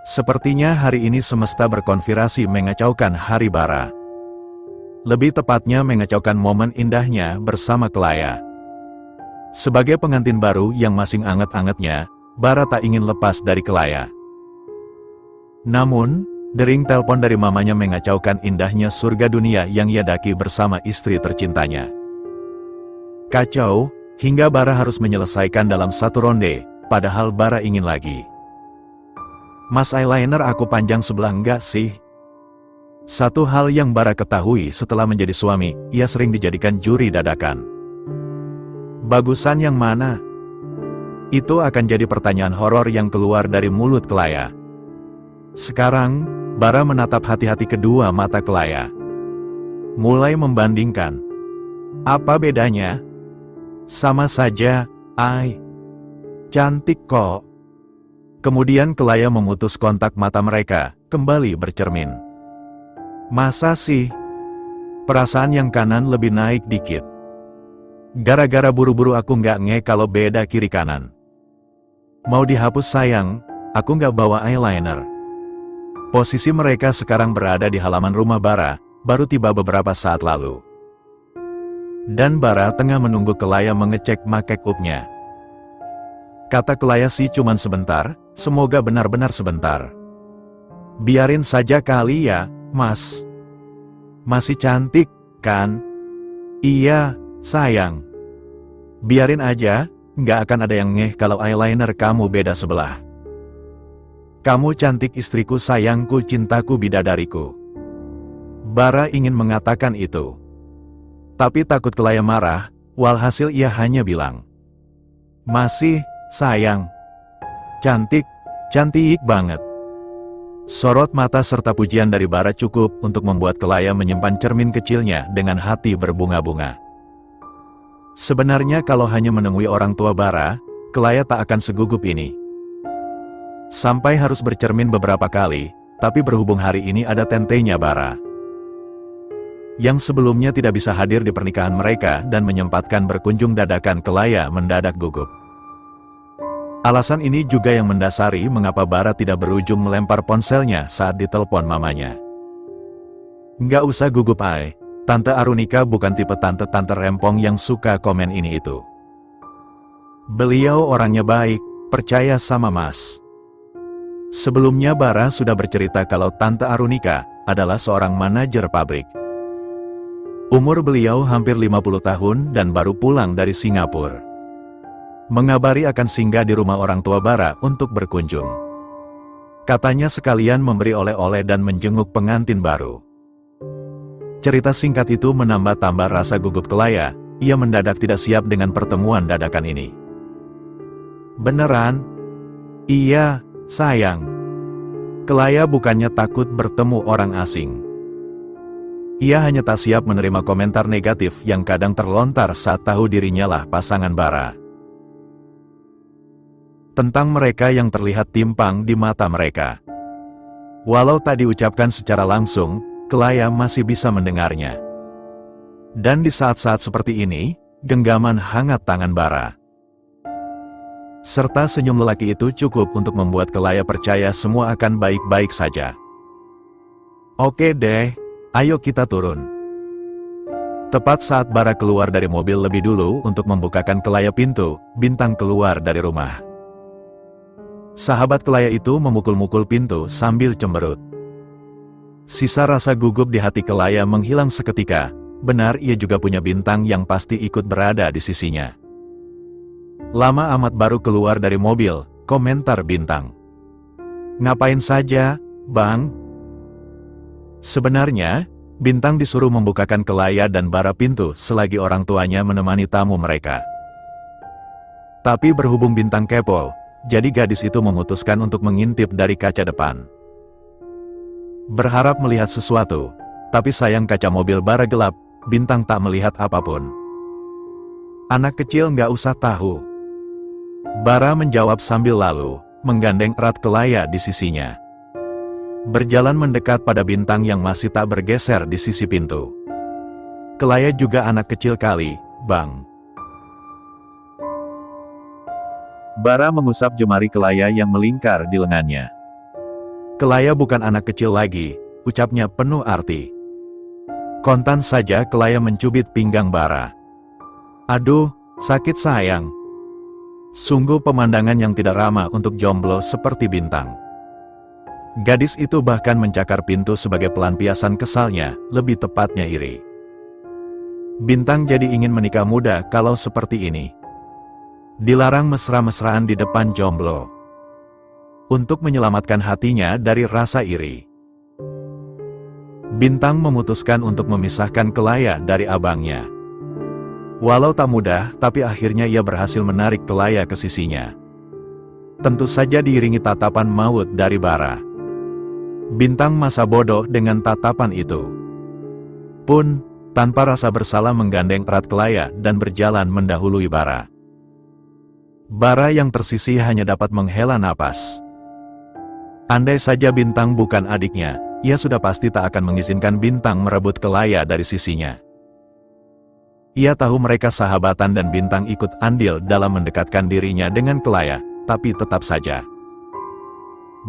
Sepertinya hari ini semesta berkonspirasi mengacaukan hari Bara. Lebih tepatnya mengacaukan momen indahnya bersama Kelaya. Sebagai pengantin baru yang masih anget-angetnya, Bara tak ingin lepas dari Kelaya. Namun, dering telepon dari mamanya mengacaukan indahnya surga dunia yang ia daki bersama istri tercintanya. Kacau, hingga Bara harus menyelesaikan dalam satu ronde, padahal Bara ingin lagi. Mas, eyeliner aku panjang sebelah enggak sih? Satu hal yang Bara ketahui setelah menjadi suami, ia sering dijadikan juri dadakan. Bagusan yang mana? Itu akan jadi pertanyaan horor yang keluar dari mulut Kelaya. Sekarang, Bara menatap hati-hati kedua mata Kelaya. Mulai membandingkan. Apa bedanya? Sama saja, cantik kok. Kemudian Kelaya memutus kontak mata mereka, kembali bercermin. Masa sih? Perasaan yang kanan lebih naik dikit. Gara-gara buru-buru aku nggak nge kalau beda kiri kanan. Mau dihapus sayang, aku nggak bawa eyeliner. Posisi mereka sekarang berada di halaman rumah Bara, baru tiba beberapa saat lalu. Dan Bara tengah menunggu Kelaya mengecek make up-nya. Kata Kelaya sih cuman sebentar, semoga benar-benar sebentar. Biarin saja kali ya, Mas. Masih cantik, kan? Iya, sayang. Biarin aja, nggak akan ada yang ngeh kalau eyeliner kamu beda sebelah. Kamu cantik istriku sayangku cintaku bidadariku. Bara ingin mengatakan itu. Tapi takut Kelaya marah, walhasil ia hanya bilang. Masih, sayang. Cantik, cantik banget. Sorot mata serta pujian dari Bara cukup untuk membuat Kelaya menyimpan cermin kecilnya dengan hati berbunga-bunga. Sebenarnya kalau hanya menemui orang tua Bara, Kelaya tak akan segugup ini. Sampai harus bercermin beberapa kali, tapi berhubung hari ini ada tentenya Bara, yang sebelumnya tidak bisa hadir di pernikahan mereka dan menyempatkan berkunjung dadakan, Kelaya mendadak gugup. Alasan ini juga yang mendasari mengapa Bara tidak berujung melempar ponselnya saat ditelepon mamanya. Nggak usah gugup Tante Arunika bukan tipe tante-tante rempong yang suka komen ini itu. Beliau orangnya baik, percaya sama Mas. Sebelumnya Bara sudah bercerita kalau Tante Arunika adalah seorang manajer pabrik. Umur beliau hampir 50 tahun dan baru pulang dari Singapura. Mengabari akan singgah di rumah orang tua Bara untuk berkunjung. Katanya sekalian memberi oleh-oleh dan menjenguk pengantin baru. Cerita singkat itu menambah-tambah rasa gugup Kelaya, ia mendadak tidak siap dengan pertemuan dadakan ini. Beneran? Iya, sayang. Kelaya bukannya takut bertemu orang asing. Ia hanya tak siap menerima komentar negatif yang kadang terlontar saat tahu dirinya lah pasangan Bara. Tentang mereka yang terlihat timpang di mata mereka. Walau tak diucapkan secara langsung, Kelaya masih bisa mendengarnya. Dan di saat-saat seperti ini, genggaman hangat tangan Bara serta senyum lelaki itu cukup untuk membuat Kelaya percaya semua akan baik-baik saja. Oke deh, ayo kita turun. Tepat saat Bara keluar dari mobil lebih dulu untuk membukakan Kelaya pintu, Bintang keluar dari rumah. Sahabat Kelaya itu memukul-mukul pintu sambil cemberut. Sisa rasa gugup di hati Kelaya menghilang seketika, benar ia juga punya Bintang yang pasti ikut berada di sisinya. Lama amat baru keluar dari mobil, komentar Bintang. Ngapain saja, Bang? Sebenarnya, Bintang disuruh membukakan Kelaya dan Bara pintu selagi orang tuanya menemani tamu mereka. Tapi berhubung Bintang kepo, jadi gadis itu memutuskan untuk mengintip dari kaca depan. Berharap melihat sesuatu, tapi sayang kaca mobil Bara gelap, Bintang tak melihat apapun. Anak kecil nggak usah tahu. Bara menjawab sambil lalu menggandeng erat Kelaya di sisinya. Berjalan mendekat pada Bintang yang masih tak bergeser di sisi pintu. Kelaya juga anak kecil kali, Bang. Bara mengusap jemari Kelaya yang melingkar di lengannya. Kelaya bukan anak kecil lagi, ucapnya penuh arti. Kontan saja Kelaya mencubit pinggang Bara. Aduh, sakit sayang. Sungguh pemandangan yang tidak ramah untuk jomblo seperti Bintang. Gadis itu bahkan mencakar pintu sebagai pelampiasan kesalnya, lebih tepatnya iri. Bintang jadi ingin menikah muda kalau seperti ini. Dilarang mesra-mesraan di depan jomblo. Untuk menyelamatkan hatinya dari rasa iri, Bintang memutuskan untuk memisahkan Kelaya dari abangnya. Walau tak mudah, tapi akhirnya ia berhasil menarik Kelaya ke sisinya. Tentu saja diiringi tatapan maut dari Bara. Bintang masa bodoh dengan tatapan itu. Pun, tanpa rasa bersalah menggandeng erat Kelaya dan berjalan mendahului Bara. Bara yang tersisih hanya dapat menghela napas. Andai saja Bintang bukan adiknya, ia sudah pasti tak akan mengizinkan Bintang merebut Kelaya dari sisinya. Ia tahu mereka sahabatan dan Bintang ikut andil dalam mendekatkan dirinya dengan Kelaya, tapi tetap saja.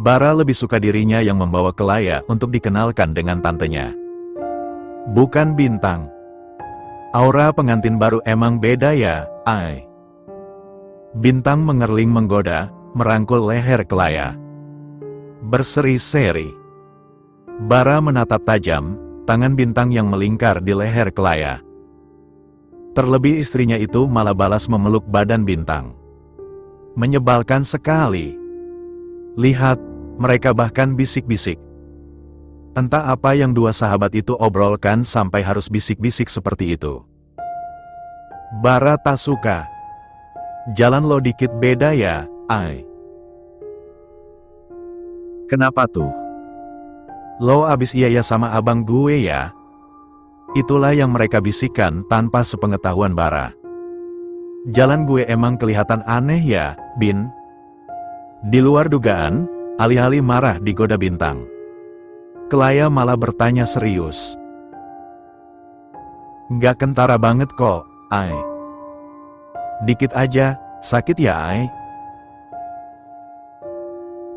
Bara lebih suka dirinya yang membawa Kelaya untuk dikenalkan dengan tantenya. Bukan Bintang. Aura pengantin baru emang beda ya, ay. Bintang mengerling menggoda, merangkul leher Kelaya. Berseri-seri. Bara menatap tajam, tangan Bintang yang melingkar di leher Kelaya. Terlebih istrinya itu malah balas memeluk badan Bintang. Menyebalkan sekali. Lihat, mereka bahkan bisik-bisik. Entah apa yang dua sahabat itu obrolkan sampai harus bisik-bisik seperti itu. Bara tak suka. Jalan lo dikit beda ya, ay. Kenapa tuh? Lo abis iya ya sama abang gue ya? Itulah yang mereka bisikan tanpa sepengetahuan Bara. Jalan gue emang kelihatan aneh ya, Bin? Di luar dugaan, alih-alih marah digoda Bintang. Kelaya malah bertanya serius. Nggak kentara banget kok, ay. Dikit aja, sakit ya ay?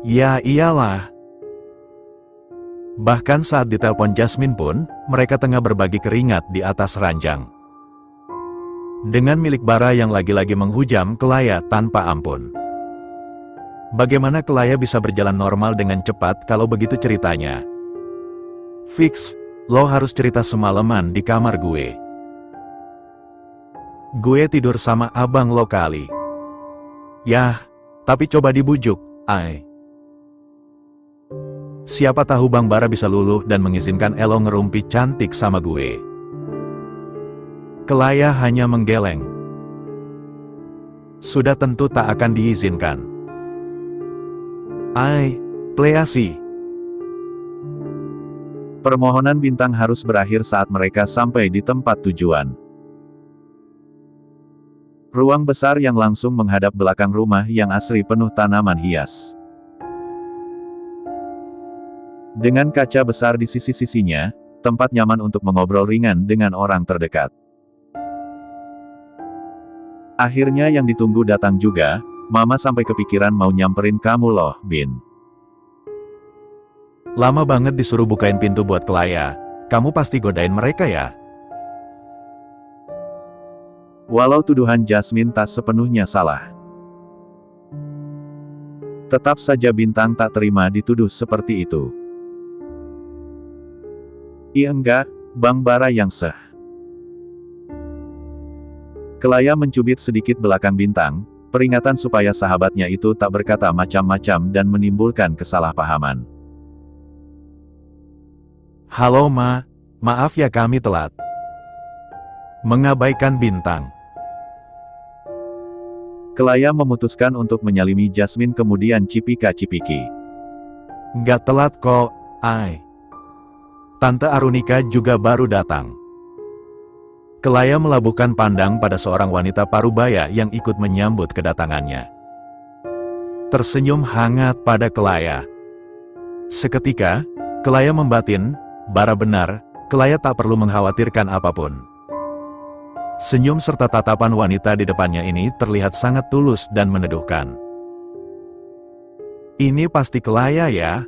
Ya iyalah. Bahkan saat ditelepon Jasmine pun, mereka tengah berbagi keringat di atas ranjang. Dengan milik Bara yang lagi-lagi menghujam Kelaya tanpa ampun. Bagaimana Kelaya bisa berjalan normal dengan cepat kalau begitu ceritanya? Fix, lo harus cerita semalaman di kamar gue. Gue tidur sama abang lo kali. Yah, tapi coba dibujuk, ay. Siapa tahu Bang Bara bisa luluh dan mengizinkan Elo ngerumpi cantik sama gue. Kelaya hanya menggeleng. Sudah tentu tak akan diizinkan. Ay, pleasi. Permohonan Bintang harus berakhir saat mereka sampai di tempat tujuan. Ruang besar yang langsung menghadap belakang rumah yang asri penuh tanaman hias. Dengan kaca besar di sisi-sisinya, tempat nyaman untuk mengobrol ringan dengan orang terdekat. Akhirnya yang ditunggu datang juga, Mama sampai kepikiran mau nyamperin kamu loh, Bin. Lama banget disuruh bukain pintu buat Kelaya, kamu pasti godain mereka ya? Walau tuduhan Jasmine tak sepenuhnya salah. Tetap saja Bintang tak terima dituduh seperti itu. Iya enggak, Bang Bara yang seh. Kelaya mencubit sedikit belakang Bintang, peringatan supaya sahabatnya itu tak berkata macam-macam dan menimbulkan kesalahpahaman. Halo Ma, maaf ya kami telat. Mengabaikan Bintang. Kelaya memutuskan untuk menyalimi Jasmine kemudian cipika-cipiki. Nggak telat kok, ay. Tante Arunika juga baru datang. Kelaya melabuhkan pandang pada seorang wanita parubaya yang ikut menyambut kedatangannya. Tersenyum hangat pada Kelaya. Seketika, Kelaya membatin, Bara benar, Kelaya tak perlu mengkhawatirkan apapun. Senyum serta tatapan wanita di depannya ini terlihat sangat tulus dan meneduhkan. Ini pasti Kelaya ya?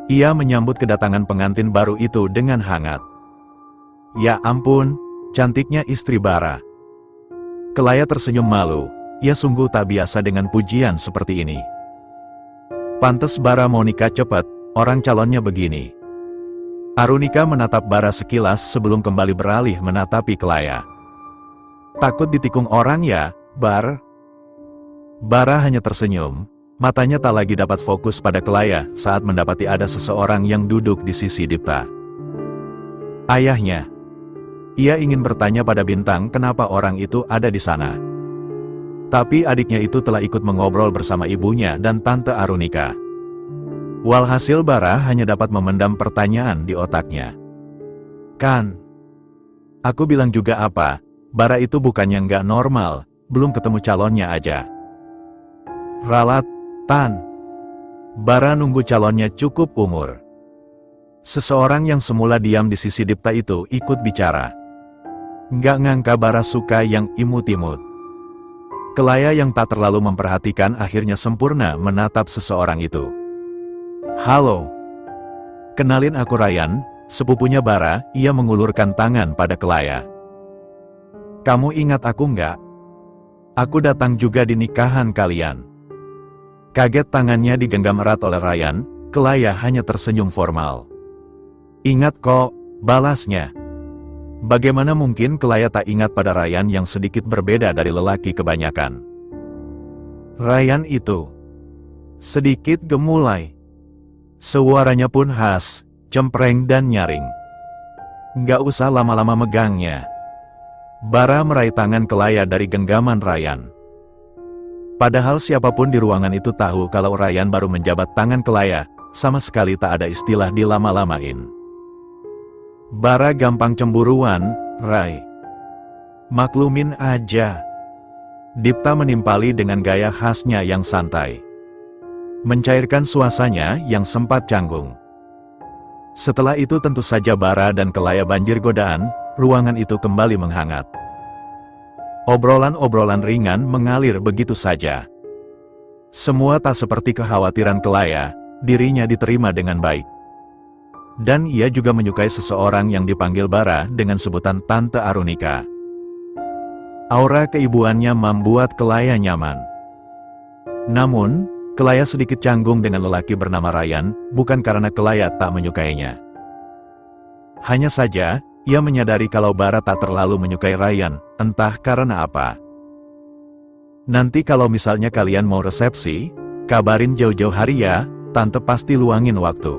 Ia menyambut kedatangan pengantin baru itu dengan hangat. Ya ampun, cantiknya istri Bara. Kelaya tersenyum malu, ia sungguh tak biasa dengan pujian seperti ini. Pantes Bara mau nikah cepat, orang calonnya begini. Arunika menatap Bara sekilas sebelum kembali beralih menatapi Kelaya. Takut ditikung orang ya, Bar? Bara hanya tersenyum. Matanya tak lagi dapat fokus pada Kelaya saat mendapati ada seseorang yang duduk di sisi Dipta. Ayahnya. Ia ingin bertanya pada Bintang kenapa orang itu ada di sana. Tapi adiknya itu telah ikut mengobrol bersama ibunya dan Tante Arunika. Walhasil Bara hanya dapat memendam pertanyaan di otaknya. Kan? Aku bilang juga apa, Bara itu bukannya nggak normal, belum ketemu calonnya aja. Ralat, Tan. Bara nunggu calonnya cukup umur. Seseorang yang semula diam di sisi Dipta itu ikut bicara. Nggak ngangka Bara suka yang imut-imut. Kelaya yang tak terlalu memperhatikan akhirnya sempurna menatap seseorang itu. Halo. Kenalin aku Ryan, sepupunya Bara. Ia mengulurkan tangan pada Kelaya. Kamu ingat aku nggak? Aku datang juga di nikahan kalian. Kaget tangannya digenggam erat oleh Ryan, Kelaya hanya tersenyum formal. Ingat kok, balasnya. Bagaimana mungkin Kelaya tak ingat pada Ryan yang sedikit berbeda dari lelaki kebanyakan. Ryan itu sedikit gemulai. Suaranya pun khas, cempreng dan nyaring. Nggak usah lama-lama megangnya. Bara meraih tangan Kelaya dari genggaman Ryan. Padahal siapapun di ruangan itu tahu kalau Ryan baru menjabat tangan Kelaya, sama sekali tak ada istilah dilama-lamain. Bara gampang cemburuan, Ray. Maklumin aja. Dipta menimpali dengan gaya khasnya yang santai. Mencairkan suasananya yang sempat canggung. Setelah itu tentu saja Bara dan Kelaya banjir godaan, ruangan itu kembali menghangat. Obrolan-obrolan ringan mengalir begitu saja. Semua tak seperti kekhawatiran Kelaya, dirinya diterima dengan baik. Dan ia juga menyukai seseorang yang dipanggil Bara dengan sebutan Tante Arunika. Aura keibuannya membuat Kelaya nyaman. Namun, Kelaya sedikit canggung dengan lelaki bernama Ryan, bukan karena Kelaya tak menyukainya. Hanya saja, ia menyadari kalau Bara tak terlalu menyukai Ryan, entah karena apa. Nanti kalau misalnya kalian mau resepsi, kabarin jauh-jauh hari ya, Tante pasti luangin waktu.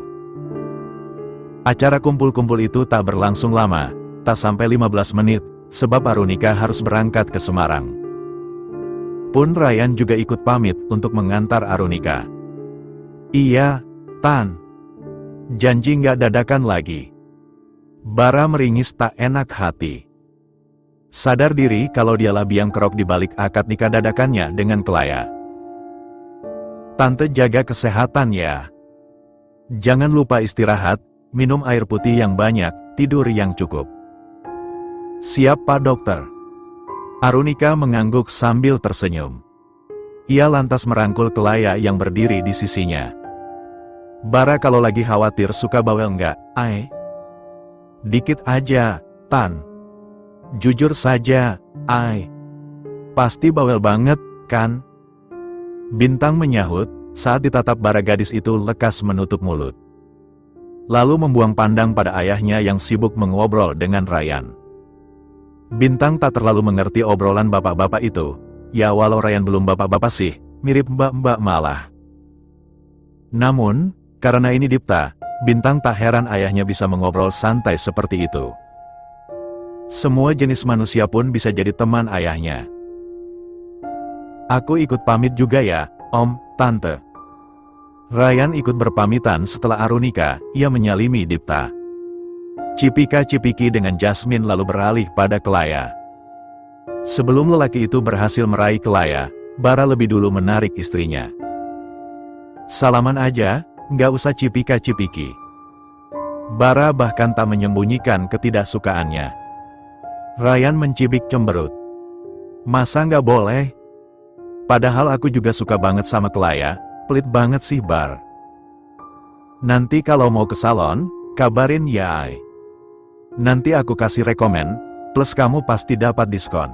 Acara kumpul-kumpul itu tak berlangsung lama, tak sampai 15 menit, sebab Arunika harus berangkat ke Semarang. Pun Ryan juga ikut pamit untuk mengantar Arunika. Iya, Tan. Janji nggak dadakan lagi. Bara meringis tak enak hati. Sadar diri kalau dialah biang kerok di balik akad nikah dadakannya dengan Kelaya. Tante jaga kesehatan ya. Jangan lupa istirahat, minum air putih yang banyak, tidur yang cukup. Siap Pak Dokter. Arunika mengangguk sambil tersenyum. Ia lantas merangkul Kelaya yang berdiri di sisinya. Bara kalau lagi khawatir suka bawel nggak, Ai? Dikit aja, Tan. Jujur saja, Ai. Pasti bawel banget, kan? Bintang menyahut, saat ditatap Bara gadis itu lekas menutup mulut. Lalu membuang pandang pada ayahnya yang sibuk mengobrol dengan Ryan. Bintang tak terlalu mengerti obrolan bapak-bapak itu. Ya walau Ryan belum bapak-bapak sih, mirip mbak-mbak malah. Namun, karena ini Dipta, Bintang tak heran ayahnya bisa mengobrol santai seperti itu. Semua jenis manusia pun bisa jadi teman ayahnya. Aku ikut pamit juga ya, Om, Tante. Ryan ikut berpamitan setelah Arunika, ia menyalimi Dipta. Cipika-cipiki dengan Jasmine lalu beralih pada Kelaya. Sebelum lelaki itu berhasil meraih Kelaya, Bara lebih dulu menarik istrinya. Salaman aja, nggak usah cipika-cipiki. Bara bahkan tak menyembunyikan ketidaksukaannya. Ryan mencibik cemberut. Masa nggak boleh? Padahal aku juga suka banget sama Kelaya, pelit banget sih Bar. Nanti kalau mau ke salon, kabarin ya Ai. Nanti aku kasih rekomen, plus kamu pasti dapat diskon.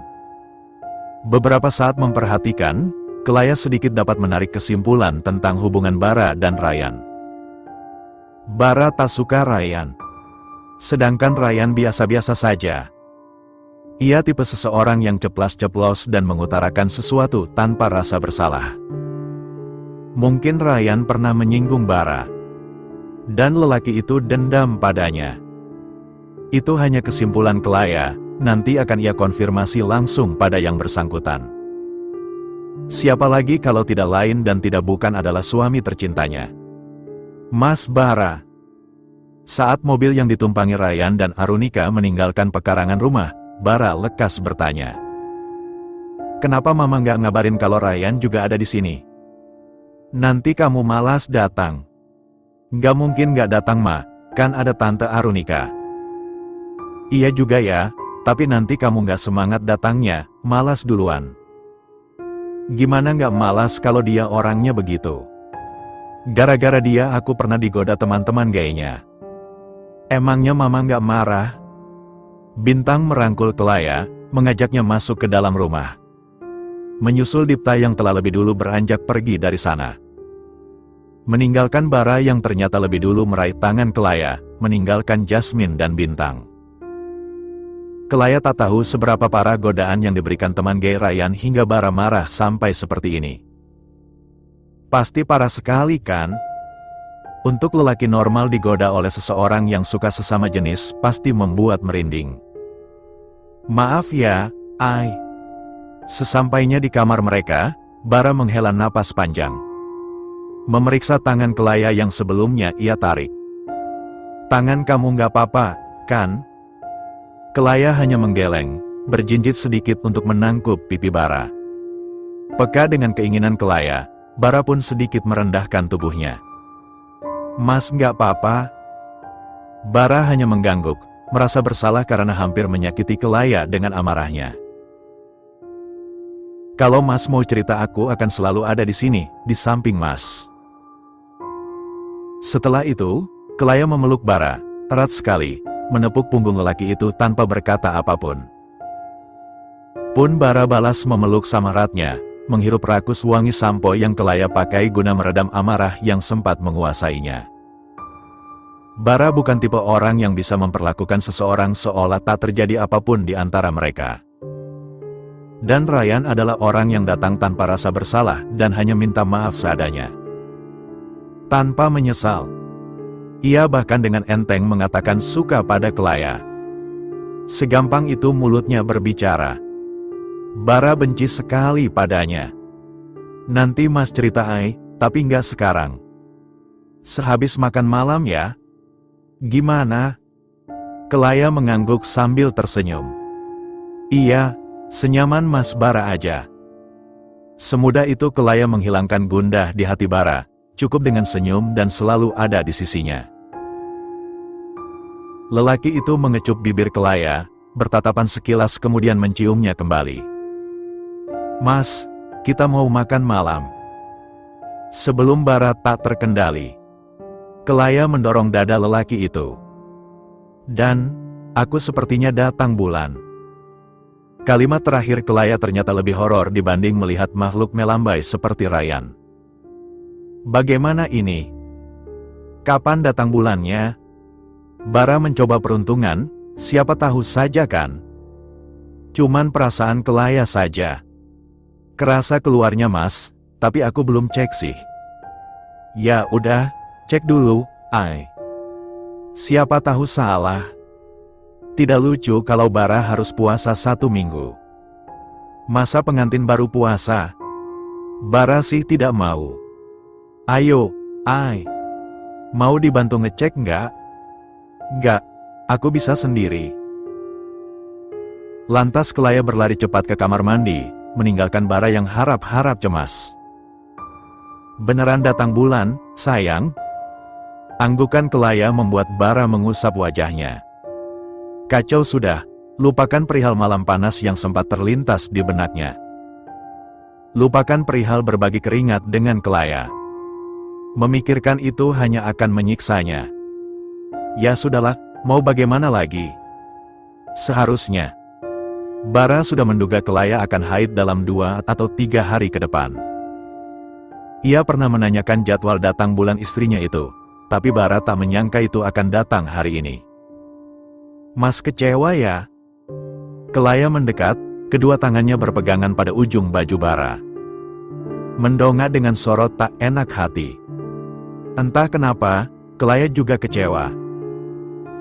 Beberapa saat memperhatikan, Kelaya sedikit dapat menarik kesimpulan tentang hubungan Bara dan Ryan. Bara tak suka Ryan. Sedangkan Ryan biasa-biasa saja. Ia tipe seseorang yang ceplas-ceplos dan mengutarakan sesuatu tanpa rasa bersalah. Mungkin Ryan pernah menyinggung Bara. Dan lelaki itu dendam padanya. Itu hanya kesimpulan Kelaya, nanti akan ia konfirmasi langsung pada yang bersangkutan. Siapa lagi kalau tidak lain dan tidak bukan adalah suami tercintanya, Mas Bara. Saat mobil yang ditumpangi Ryan dan Arunika meninggalkan pekarangan rumah, Bara lekas bertanya. Kenapa mama nggak ngabarin kalau Ryan juga ada di sini? Nanti kamu malas datang. Nggak mungkin nggak datang ma, kan ada Tante Arunika. Iya juga ya, tapi nanti kamu nggak semangat datangnya, malas duluan. Gimana nggak malas kalau dia orangnya begitu? Gara-gara dia aku pernah digoda teman-teman gayanya. Emangnya mama nggak marah? Bintang merangkul Kelaya, mengajaknya masuk ke dalam rumah. Menyusul Dipta yang telah lebih dulu beranjak pergi dari sana. Meninggalkan Bara yang ternyata lebih dulu meraih tangan Kelaya, meninggalkan Jasmine dan Bintang. Kelaya tak tahu seberapa parah godaan yang diberikan teman gay Ryan hingga Bara marah sampai seperti ini. Pasti parah sekali kan? Untuk lelaki normal digoda oleh seseorang yang suka sesama jenis pasti membuat merinding. Maaf ya, Ai. Sesampainya di kamar mereka, Bara menghela napas panjang. Memeriksa tangan Kelaya yang sebelumnya ia tarik. Tangan kamu nggak apa-apa, kan? Kelaya hanya menggeleng, berjinjit sedikit untuk menangkup pipi Bara. Peka dengan keinginan Kelaya, Bara pun sedikit merendahkan tubuhnya. Mas nggak apa-apa. Bara hanya mengangguk, merasa bersalah karena hampir menyakiti Kelaya dengan amarahnya. Kalau Mas mau cerita aku akan selalu ada di sini, di samping Mas. Setelah itu, Kelaya memeluk Bara, erat sekali, menepuk punggung lelaki itu tanpa berkata apapun. Pun Bara balas memeluk sama eratnya, menghirup rakus wangi sampo yang Kelaya pakai guna meredam amarah yang sempat menguasainya. Bara bukan tipe orang yang bisa memperlakukan seseorang seolah tak terjadi apapun di antara mereka. Dan Ryan adalah orang yang datang tanpa rasa bersalah dan hanya minta maaf seadanya. Tanpa menyesal. Ia bahkan dengan enteng mengatakan suka pada Kelaya. Segampang itu mulutnya berbicara. Bara benci sekali padanya. Nanti Mas cerita Ai, tapi nggak sekarang. Sehabis makan malam ya? Gimana? Kelaya mengangguk sambil tersenyum. Iya, senyaman Mas Bara aja. Semudah itu Kelaya menghilangkan gundah di hati Bara. Cukup dengan senyum dan selalu ada di sisinya. Lelaki itu mengecup bibir Kelaya, bertatapan sekilas kemudian menciumnya kembali. Mas, kita mau makan malam. Sebelum Bara tak terkendali, Kelaya mendorong dada lelaki itu. Dan, aku sepertinya datang bulan. Kalimat terakhir Kelaya ternyata lebih horor dibanding melihat makhluk melambai seperti Ryan. Bagaimana ini? Kapan datang bulannya? Bara mencoba peruntungan, siapa tahu saja kan? Cuman perasaan Kelaya saja. Kerasa keluarnya Mas, tapi aku belum cek sih. Ya udah, cek dulu, Ai. Siapa tahu salah. Tidak lucu kalau Bara harus puasa 1 minggu. Masa pengantin baru puasa? Bara sih tidak mau. Ayo, Ai. Mau dibantu ngecek nggak? Nggak, aku bisa sendiri. Lantas Kelaya berlari cepat ke kamar mandi, meninggalkan Bara yang harap-harap cemas. Beneran datang bulan, sayang? Anggukan Kelaya membuat Bara mengusap wajahnya. Kacau sudah, lupakan perihal malam panas yang sempat terlintas di benaknya. Lupakan perihal berbagi keringat dengan Kelaya. Memikirkan itu hanya akan menyiksanya. Ya sudahlah, mau bagaimana lagi? Seharusnya Bara sudah menduga Kelaya akan haid dalam 2 atau 3 hari ke depan. Ia pernah menanyakan jadwal datang bulan istrinya itu, tapi Bara tak menyangka itu akan datang hari ini. Mas kecewa ya? Kelaya mendekat, kedua tangannya berpegangan pada ujung baju Bara. Mendongak dengan sorot tak enak hati. Entah kenapa, Kelaya juga kecewa.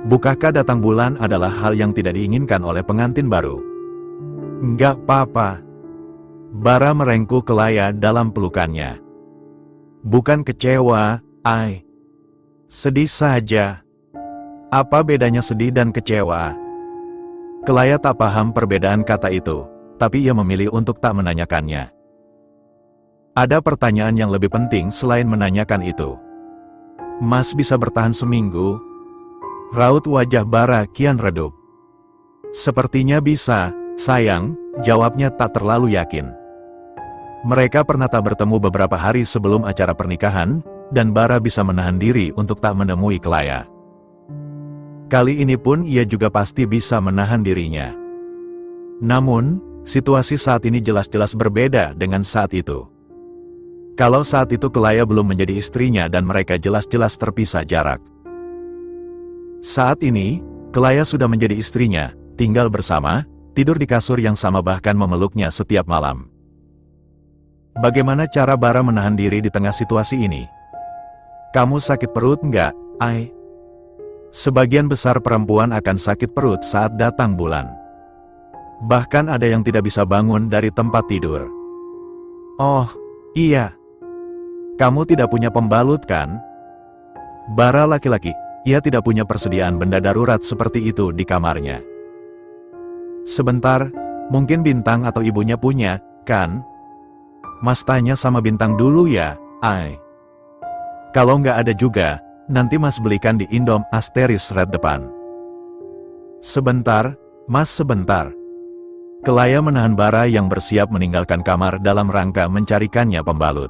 Bukankah datang bulan adalah hal yang tidak diinginkan oleh pengantin baru? Enggak apa-apa. Bara merengkuh Kelaya dalam pelukannya. Bukan kecewa, sedih saja. Apa bedanya sedih dan kecewa? Kelaya tak paham perbedaan kata itu, tapi ia memilih untuk tak menanyakannya. Ada pertanyaan yang lebih penting selain menanyakan itu. Mas bisa bertahan seminggu? Raut wajah Bara kian redup. Sepertinya bisa, sayang, jawabnya tak terlalu yakin. Mereka pernah tak bertemu beberapa hari sebelum acara pernikahan, dan Bara bisa menahan diri untuk tak menemui Kelaya. Kali ini pun ia juga pasti bisa menahan dirinya. Namun, situasi saat ini jelas-jelas berbeda dengan saat itu. Kalau saat itu Kelaya belum menjadi istrinya dan mereka jelas-jelas terpisah jarak. Saat ini, Kelaya sudah menjadi istrinya, tinggal bersama, tidur di kasur yang sama bahkan memeluknya setiap malam. Bagaimana cara Bara menahan diri di tengah situasi ini? Kamu sakit perut nggak, Sebagian besar perempuan akan sakit perut saat datang bulan. Bahkan ada yang tidak bisa bangun dari tempat tidur. Oh, iya. Kamu tidak punya pembalut kan? Bara laki-laki, ia tidak punya persediaan benda darurat seperti itu di kamarnya. Sebentar, mungkin Bintang atau ibunya punya, kan? Mas tanya sama Bintang dulu ya, Kalau nggak ada juga, nanti Mas belikan di Indom Asteris Red depan. Sebentar, Mas sebentar. Kelaya menahan Bara yang bersiap meninggalkan kamar dalam rangka mencarikannya pembalut.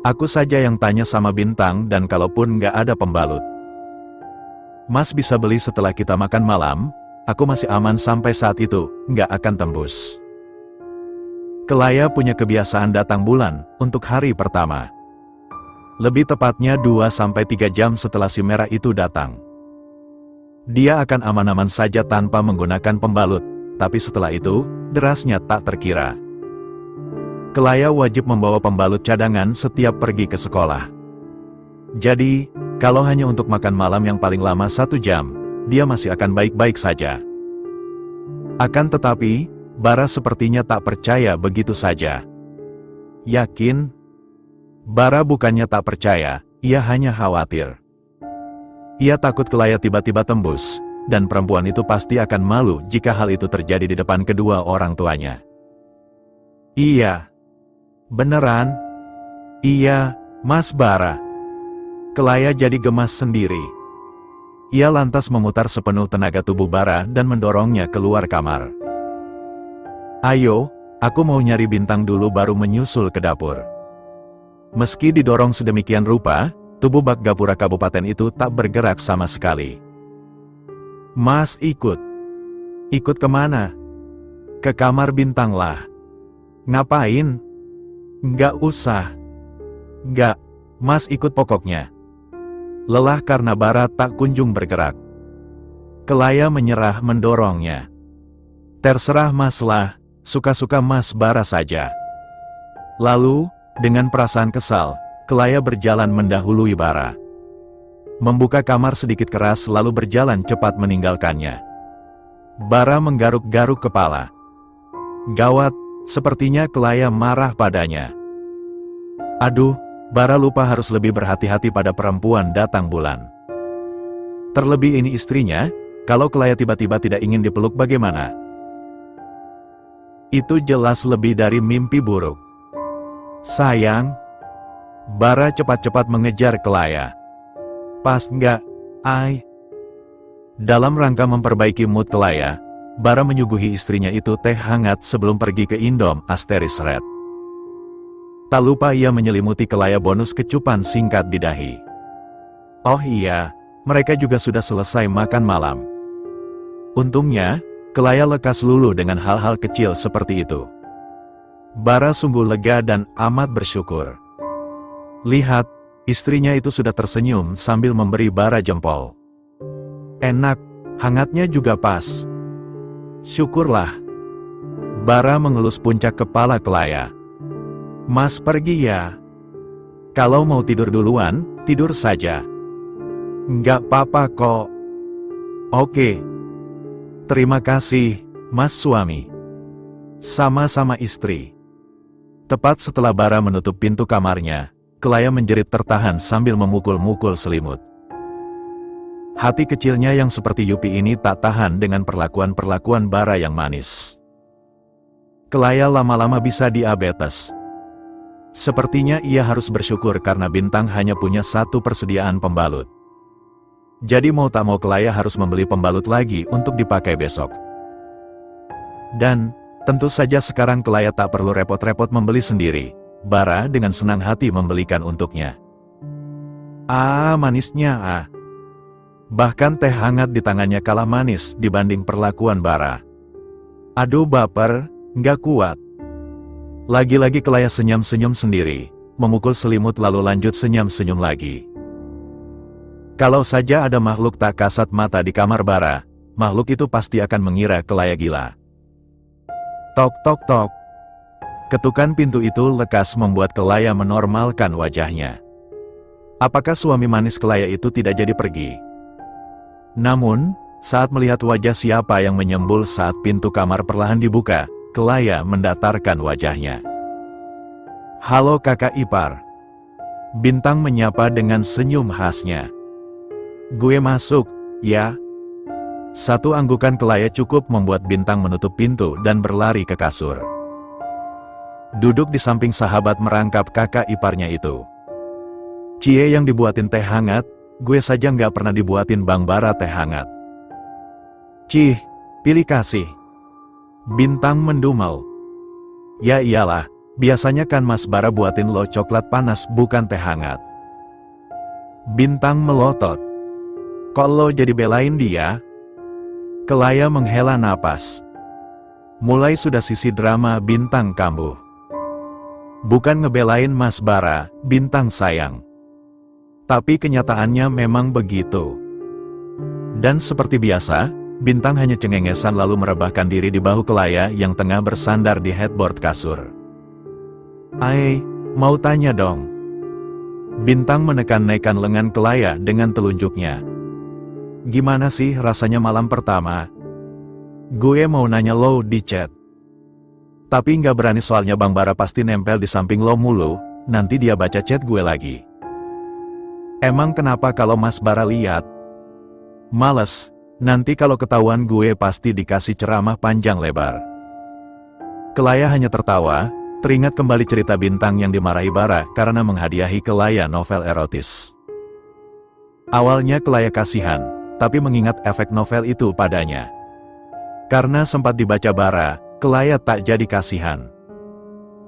Aku saja yang tanya sama Bintang dan kalaupun nggak ada pembalut, Mas bisa beli setelah kita makan malam, aku masih aman sampai saat itu, nggak akan tembus. Kelaya punya kebiasaan datang bulan, untuk hari pertama. Lebih tepatnya 2-3 jam setelah si merah itu datang. Dia akan aman-aman saja tanpa menggunakan pembalut, tapi setelah itu, derasnya tak terkira. Kelaya wajib membawa pembalut cadangan setiap pergi ke sekolah. Jadi, kalau hanya untuk makan malam yang paling lama 1 jam, dia masih akan baik-baik saja. Akan tetapi, Bara sepertinya tak percaya begitu saja. Yakin? Bara bukannya tak percaya, ia hanya khawatir. Ia takut Kelaya tiba-tiba tembus, dan perempuan itu pasti akan malu jika hal itu terjadi di depan kedua orang tuanya. Iya. Beneran? Iya, Mas Bara. Kelaya jadi gemas sendiri. Ia lantas memutar sepenuh tenaga tubuh Bara dan mendorongnya keluar kamar. Ayo, aku mau nyari Bintang dulu baru menyusul ke dapur. Meski didorong sedemikian rupa, tubuh bak gapura kabupaten itu tak bergerak sama sekali. Mas ikut. Ikut kemana? Ke kamar Bintang lah. Ngapain? Nggak usah. Nggak, Mas ikut pokoknya. Lelah karena Bara tak kunjung bergerak. Kelaya menyerah mendorongnya. Terserah Mas lah, suka-suka Mas Bara saja. Lalu, dengan perasaan kesal, Kelaya berjalan mendahului Bara. Membuka kamar sedikit keras lalu berjalan cepat meninggalkannya. Bara menggaruk-garuk kepala. Gawat, sepertinya Kelaya marah padanya. Aduh, Bara lupa harus lebih berhati-hati pada perempuan datang bulan. Terlebih ini istrinya, kalau Kelaya tiba-tiba tidak ingin dipeluk bagaimana? Itu jelas lebih dari mimpi buruk. Sayang. Bara cepat-cepat mengejar Kelaya. Pas nggak, Dalam rangka memperbaiki mood Kelaya, Bara menyuguhi istrinya itu teh hangat sebelum pergi ke Indom Asteris Red. Tak lupa ia menyelimuti Kelaya bonus kecupan singkat di dahi. Oh iya, mereka juga sudah selesai makan malam. Untungnya, Kelaya lekas luluh dengan hal-hal kecil seperti itu. Bara sungguh lega dan amat bersyukur. Lihat, istrinya itu sudah tersenyum sambil memberi Bara jempol. Enak, hangatnya juga pas. Syukurlah. Bara mengelus puncak kepala Kelaya. Mas pergi ya. Kalau mau tidur duluan, tidur saja. Nggak apa-apa kok. Oke. Terima kasih, Mas suami. Sama-sama istri. Tepat setelah Bara menutup pintu kamarnya, Kelaya menjerit tertahan sambil memukul-mukul selimut. Hati kecilnya yang seperti Yupi ini tak tahan dengan perlakuan-perlakuan Bara yang manis. Kelaya lama-lama bisa diabetes. Sepertinya ia harus bersyukur karena Bintang hanya punya satu persediaan pembalut. Jadi mau tak mau Kelaya harus membeli pembalut lagi untuk dipakai besok. Dan, tentu saja sekarang Kelaya tak perlu repot-repot membeli sendiri. Bara dengan senang hati membelikan untuknya. Manisnya Bahkan teh hangat di tangannya kalah manis dibanding perlakuan Bara. Aduh baper, nggak kuat. Lagi-lagi Kelaya senyum-senyum sendiri, memukul selimut lalu lanjut senyum-senyum lagi. Kalau saja ada makhluk tak kasat mata di kamar Bara, makhluk itu pasti akan mengira Kelaya gila. Tok tok tok. Ketukan pintu itu lekas membuat Kelaya menormalkan wajahnya. Apakah suami manis Kelaya itu tidak jadi pergi? Namun, saat melihat wajah siapa yang menyembul saat pintu kamar perlahan dibuka, Kelaya mendatarkan wajahnya. Halo kakak ipar. Bintang menyapa dengan senyum khasnya. Gue masuk, ya. Satu anggukan Kelaya cukup membuat Bintang menutup pintu dan berlari ke kasur. Duduk di samping sahabat merangkap kakak iparnya itu. Cie yang dibuatin teh hangat, gue saja nggak pernah dibuatin Bang Bara teh hangat. Cih, pilih kasih. Bintang mendumel. Ya iyalah, biasanya kan Mas Bara buatin lo coklat panas bukan teh hangat. Bintang melotot. Kok lo jadi belain dia? Kelaya menghela napas. Mulai sudah sisi drama Bintang kambuh. Bukan ngebelain Mas Bara, Bintang sayang. Tapi kenyataannya memang begitu. Dan seperti biasa, Bintang hanya cengengesan lalu merebahkan diri di bahu Kelaya yang tengah bersandar di headboard kasur. Mau tanya dong. Bintang menekan-nekan lengan Kelaya dengan telunjuknya. Gimana sih rasanya malam pertama? Gue mau nanya lo di chat. Tapi nggak berani soalnya Bang Bara pasti nempel di samping lo mulu, nanti dia baca chat gue lagi. Emang kenapa kalau Mas Bara lihat? Males. Nanti kalau ketahuan gue pasti dikasih ceramah panjang lebar. Kelaya hanya tertawa, teringat kembali cerita Bintang yang dimarahi Bara karena menghadiahi Kelaya novel erotis. Awalnya Kelaya kasihan, tapi mengingat efek novel itu padanya. Karena sempat dibaca Bara, Kelaya tak jadi kasihan.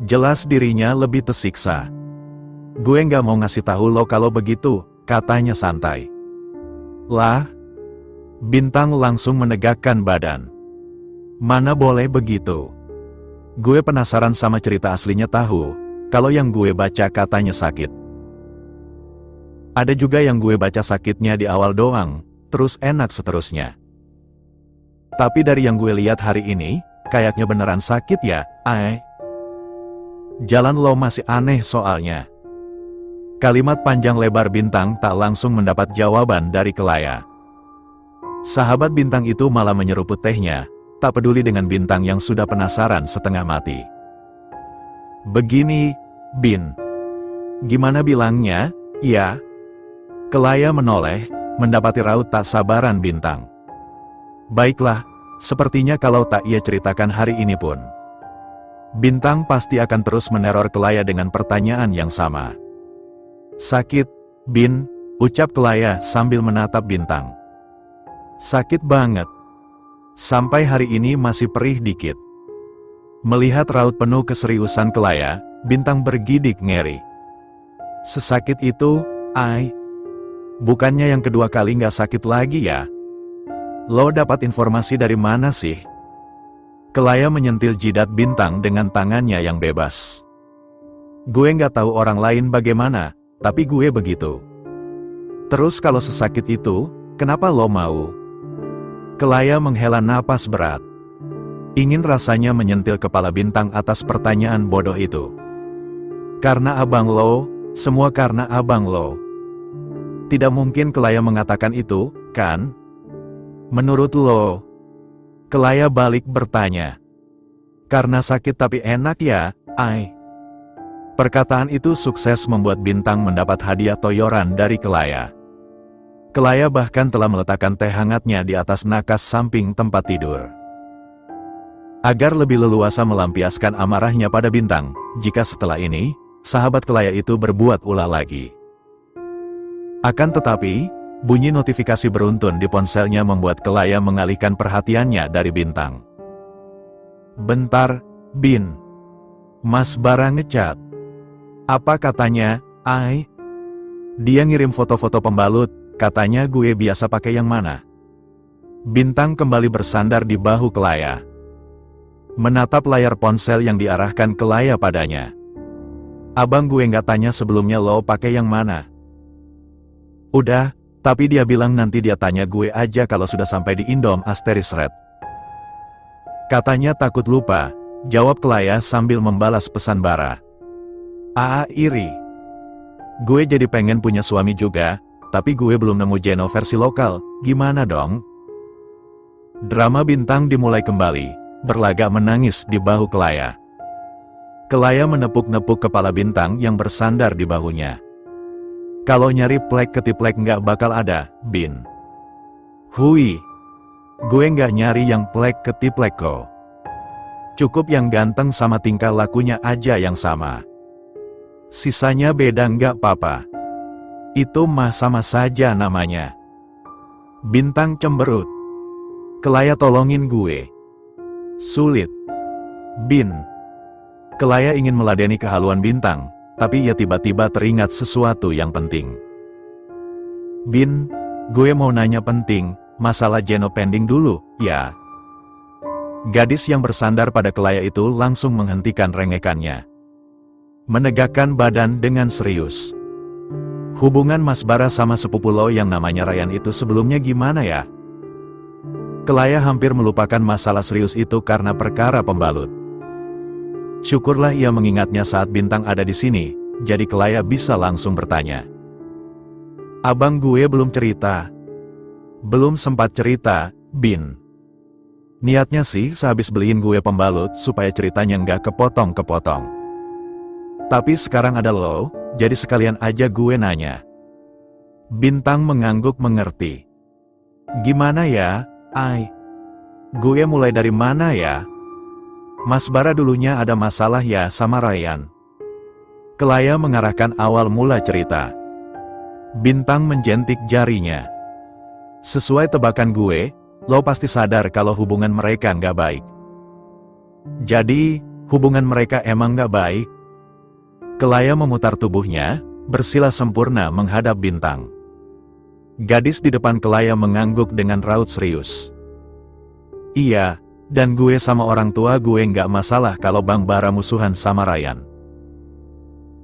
Jelas dirinya lebih tersiksa. Gue nggak mau ngasih tahu lo kalau begitu, katanya santai. Lah? Bintang langsung menegakkan badan. Mana boleh begitu. Gue penasaran sama cerita aslinya tahu, kalau yang gue baca katanya sakit. Ada juga yang gue baca sakitnya di awal doang, terus enak seterusnya. Tapi dari yang gue lihat hari ini, kayaknya beneran sakit ya, Jalan lo masih aneh soalnya. Kalimat panjang lebar Bintang tak langsung mendapat jawaban dari Kelaya. Sahabat Bintang itu malah menyeruput tehnya, tak peduli dengan Bintang yang sudah penasaran setengah mati. Begini, Bin. Gimana bilangnya, ya? Kelaya menoleh, mendapati raut tak sabaran Bintang. Baiklah, sepertinya kalau tak ia ceritakan hari ini pun. Bintang pasti akan terus meneror Kelaya dengan pertanyaan yang sama. Sakit, Bin, ucap Kelaya sambil menatap Bintang. Sakit banget. Sampai hari ini masih perih dikit. Melihat raut penuh keseriusan Kelaya, Bintang bergidik ngeri. Sesakit itu, Ai? Bukannya yang kedua kali nggak sakit lagi ya? Lo dapat informasi dari mana sih? Kelaya menyentil jidat Bintang dengan tangannya yang bebas. Gue nggak tahu orang lain bagaimana, tapi gue begitu. Terus kalau sesakit itu, kenapa lo mau? Kelaya menghela napas berat. Ingin rasanya menyentil kepala Bintang atas pertanyaan bodoh itu. Karena abang lo, semua karena abang lo. Tidak mungkin Kelaya mengatakan itu, kan? Menurut lo? Kelaya balik bertanya. Karena sakit tapi enak ya, Ai? Perkataan itu sukses membuat Bintang mendapat hadiah toyoran dari Kelaya. Kelaya bahkan telah meletakkan teh hangatnya di atas nakas samping tempat tidur. Agar lebih leluasa melampiaskan amarahnya pada Bintang, jika setelah ini, sahabat Kelaya itu berbuat ulah lagi. Akan tetapi, bunyi notifikasi beruntun di ponselnya membuat Kelaya mengalihkan perhatiannya dari Bintang. Bentar, Bin. Mas Bara ngechat. Apa katanya, Ai? Dia ngirim foto-foto pembalut, katanya gue biasa pakai yang mana? Bintang kembali bersandar di bahu Kelaya. Menatap layar ponsel yang diarahkan Kelaya padanya. Abang gue nggak tanya sebelumnya lo pakai yang mana? Udah, tapi dia bilang nanti dia tanya gue aja kalau sudah sampai di Indom Asteris Red. Katanya takut lupa, jawab Kelaya sambil membalas pesan Bara. Iri. Gue jadi pengen punya suami juga, tapi gue belum nemu Jeno versi lokal, gimana dong? Drama Bintang dimulai kembali, berlagak menangis di bahu Kelaya. Kelaya menepuk-nepuk kepala Bintang yang bersandar di bahunya. Kalau nyari plek ketiplek nggak bakal ada, Bin. Hui. Gue nggak nyari yang plek ketiplek kok. Cukup yang ganteng sama tingkah lakunya aja yang sama. Sisanya beda nggak apa-apa. Itu mah sama saja namanya. Bintang cemberut. Kelaya tolongin gue. Sulit. Bin. Kelaya ingin meladeni kehaluan Bintang, tapi ia tiba-tiba teringat sesuatu yang penting. Bin, gue mau nanya penting, masalah Jeno pending dulu, ya? Gadis yang bersandar pada Kelaya itu langsung menghentikan rengekannya. Menegakkan badan dengan serius. Hubungan Mas Bara sama sepupu lo yang namanya Ryan itu sebelumnya gimana ya? Kelaya hampir melupakan masalah serius itu karena perkara pembalut. Syukurlah ia mengingatnya saat Bintang ada di sini, jadi Kelaya bisa langsung bertanya. Abang gue belum cerita. Belum sempat cerita, Bin. Niatnya sih sehabis beliin gue pembalut supaya ceritanya nggak kepotong-kepotong. Tapi sekarang ada lo, jadi sekalian aja gue nanya. Bintang mengangguk mengerti. Gimana ya, Ai? Gue mulai dari mana ya? Mas Bara dulunya ada masalah ya sama Ryan. Kelaya mengarahkan awal mula cerita. Bintang menjentik jarinya. Sesuai tebakan gue, lo pasti sadar kalau hubungan mereka nggak baik. Jadi, hubungan mereka emang nggak baik? Kelaya memutar tubuhnya, bersila sempurna menghadap Bintang. Gadis di depan Kelaya mengangguk dengan raut serius. Iya, dan gue sama orang tua gue nggak masalah kalau Bang Bara musuhan sama Ryan.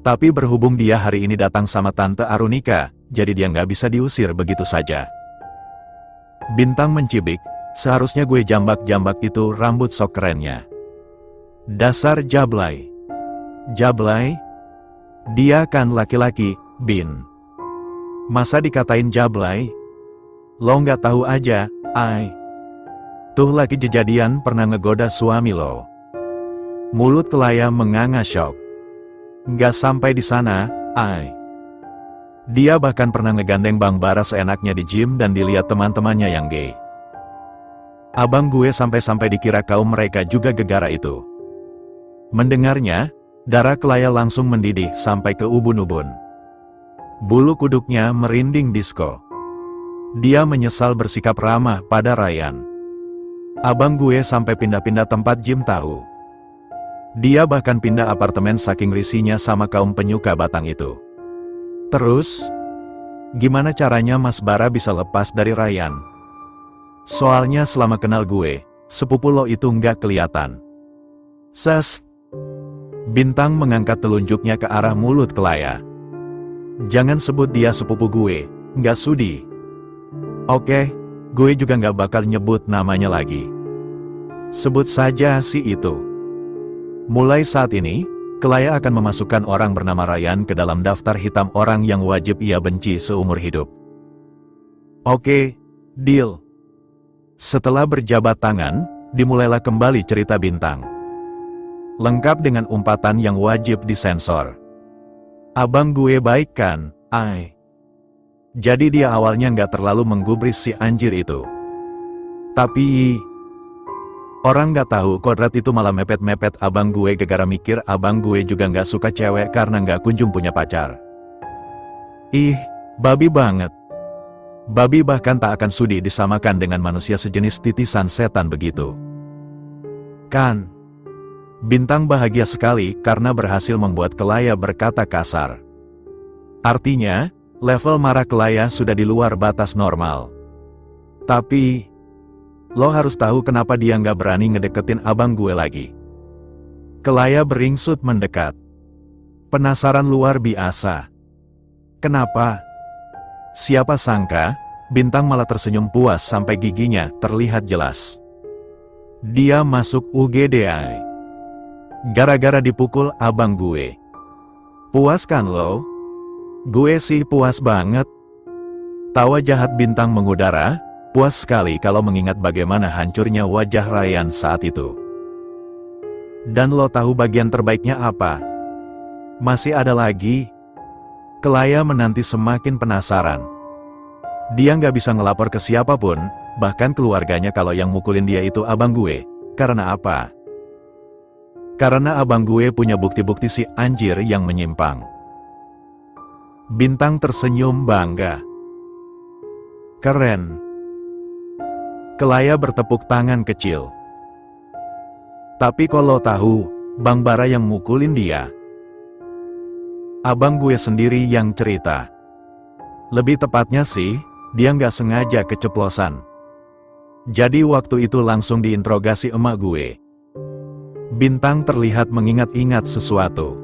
Tapi berhubung dia hari ini datang sama Tante Arunika, jadi dia nggak bisa diusir begitu saja. Bintang mencibik, seharusnya gue jambak-jambak itu rambut sok kerennya. Dasar jablay. Jablay? Dia kan laki-laki, Bin. Masa dikatain jablay? Lo nggak tahu aja, Ai. Tuh lagi kejadian pernah ngegoda suami lo. Mulut Kelaya menganga syok. Nggak sampai di sana, Ai. Dia bahkan pernah ngegandeng Bang Bara seenaknya di gym dan dilihat teman-temannya yang gay. Abang gue sampai-sampai dikira kaum mereka juga gegara itu. Mendengarnya, darah Kelaya langsung mendidih sampai ke ubun-ubun. Bulu kuduknya merinding disko. Dia menyesal bersikap ramah pada Ryan. Abang gue sampai pindah-pindah tempat gym tahu. Dia bahkan pindah apartemen saking risihnya sama kaum penyuka batang itu. Terus, gimana caranya Mas Bara bisa lepas dari Ryan? Soalnya selama kenal gue, sepupu lo itu nggak kelihatan. Ses. Bintang mengangkat telunjuknya ke arah mulut Kelaya. Jangan sebut dia sepupu gue, nggak sudi. Oke, gue juga nggak bakal nyebut namanya lagi. Sebut saja si itu. Mulai saat ini, Kelaya akan memasukkan orang bernama Ryan ke dalam daftar hitam orang yang wajib ia benci seumur hidup. Oke, deal. Setelah berjabat tangan, dimulailah kembali cerita Bintang. Lengkap dengan umpatan yang wajib disensor. Abang gue baik kan, ay. Jadi dia awalnya nggak terlalu menggubris si anjir itu. Tapi orang nggak tahu kodrat itu malah mepet-mepet abang gue gara-gara mikir abang gue juga nggak suka cewek karena nggak kunjung punya pacar. Ih, babi banget. Babi bahkan tak akan sudi disamakan dengan manusia sejenis titisan setan begitu. Kan? Bintang bahagia sekali karena berhasil membuat Kelaya berkata kasar. Artinya, level marah Kelaya sudah di luar batas normal. Tapi, lo harus tahu kenapa dia nggak berani ngedeketin abang gue lagi. Kelaya beringsut mendekat. Penasaran luar biasa. Kenapa? Siapa sangka, Bintang malah tersenyum puas sampai giginya terlihat jelas. Dia masuk UGDI. Gara-gara dipukul abang gue. Puas kan lo? Gue sih puas banget. Tawa jahat Bintang mengudara, puas sekali kalau mengingat bagaimana hancurnya wajah Ryan saat itu. Dan lo tahu bagian terbaiknya apa? Masih ada lagi. Kelaya menanti semakin penasaran. Dia nggak bisa ngelapor ke siapapun, bahkan keluarganya kalau yang mukulin dia itu abang gue. Karena apa? Karena abang gue punya bukti-bukti si anjir yang menyimpang. Bintang tersenyum bangga. Keren. Kelaya bertepuk tangan kecil. Tapi kalau tahu, Bang Bara yang mukulin dia. Abang gue sendiri yang cerita. Lebih tepatnya sih, dia nggak sengaja keceplosan. Jadi waktu itu langsung diinterogasi emak gue. Bintang terlihat mengingat-ingat sesuatu.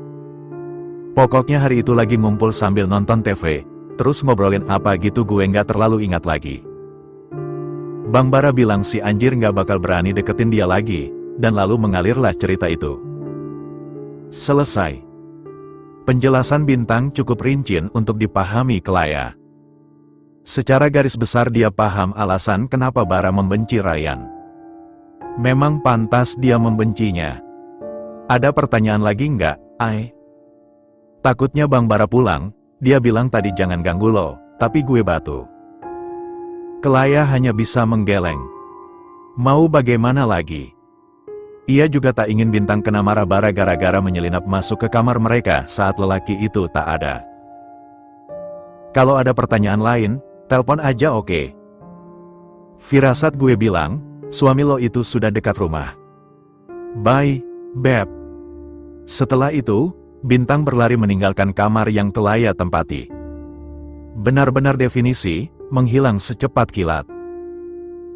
Pokoknya hari itu lagi ngumpul sambil nonton TV, terus ngobrolin apa gitu gue nggak terlalu ingat lagi. Bang Bara bilang si anjir nggak bakal berani deketin dia lagi, dan lalu mengalirlah cerita itu. Selesai. Penjelasan Bintang cukup rinci untuk dipahami Kelaya. Secara garis besar dia paham alasan kenapa Bara membenci Ryan. Memang pantas dia membencinya. Ada pertanyaan lagi nggak, ay? Takutnya Bang Bara pulang, dia bilang tadi jangan ganggu lo, tapi gue batu. Kelaya hanya bisa menggeleng. Mau bagaimana lagi? Ia juga tak ingin Bintang kena marah Bara gara-gara menyelinap masuk ke kamar mereka saat lelaki itu tak ada. Kalau ada pertanyaan lain, telepon aja oke. Firasat gue bilang, suami lo itu sudah dekat rumah. Bye, Beb. Setelah itu, Bintang berlari meninggalkan kamar yang Kelaya tempati. Benar-benar definisi, menghilang secepat kilat.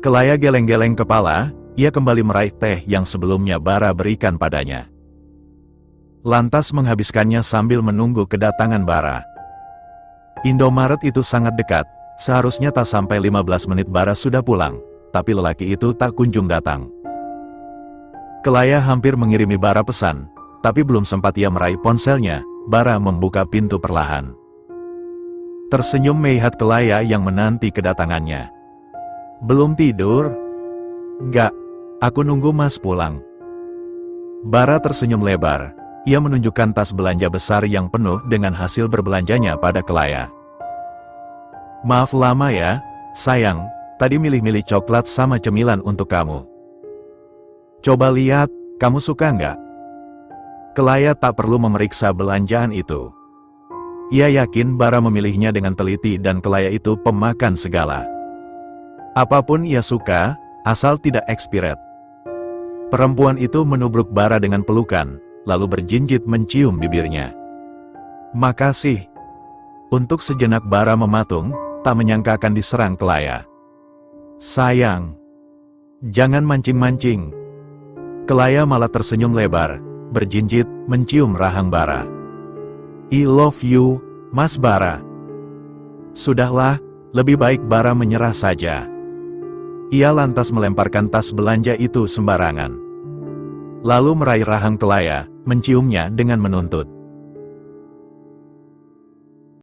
Kelaya geleng-geleng kepala, ia kembali meraih teh yang sebelumnya Bara berikan padanya. Lantas menghabiskannya sambil menunggu kedatangan Bara. Indomaret itu sangat dekat, seharusnya tak sampai 15 menit Bara sudah pulang. Tapi lelaki itu tak kunjung datang. Kelaya hampir mengirimi Bara pesan, tapi belum sempat ia meraih ponselnya, Bara membuka pintu perlahan. Tersenyum melihat Kelaya yang menanti kedatangannya. Belum tidur? Enggak, aku nunggu Mas pulang. Bara tersenyum lebar, ia menunjukkan tas belanja besar yang penuh dengan hasil berbelanjanya pada Kelaya. Maaf lama ya, sayang. Tadi milih-milih coklat sama cemilan untuk kamu. Coba lihat, kamu suka nggak? Kelaya tak perlu memeriksa belanjaan itu. Ia yakin Bara memilihnya dengan teliti dan Kelaya itu pemakan segala. Apapun ia suka, asal tidak expired. Perempuan itu menubruk Bara dengan pelukan, lalu berjinjit mencium bibirnya. "Makasih." Untuk sejenak Bara mematung, tak menyangka akan diserang Kelaya. "Sayang, jangan mancing-mancing." Kelaya malah tersenyum lebar, berjinjit, mencium rahang Bara. "I love you, Mas Bara." Sudahlah, lebih baik Bara menyerah saja. Ia lantas melemparkan tas belanja itu sembarangan. Lalu meraih rahang Kelaya, menciumnya dengan menuntut.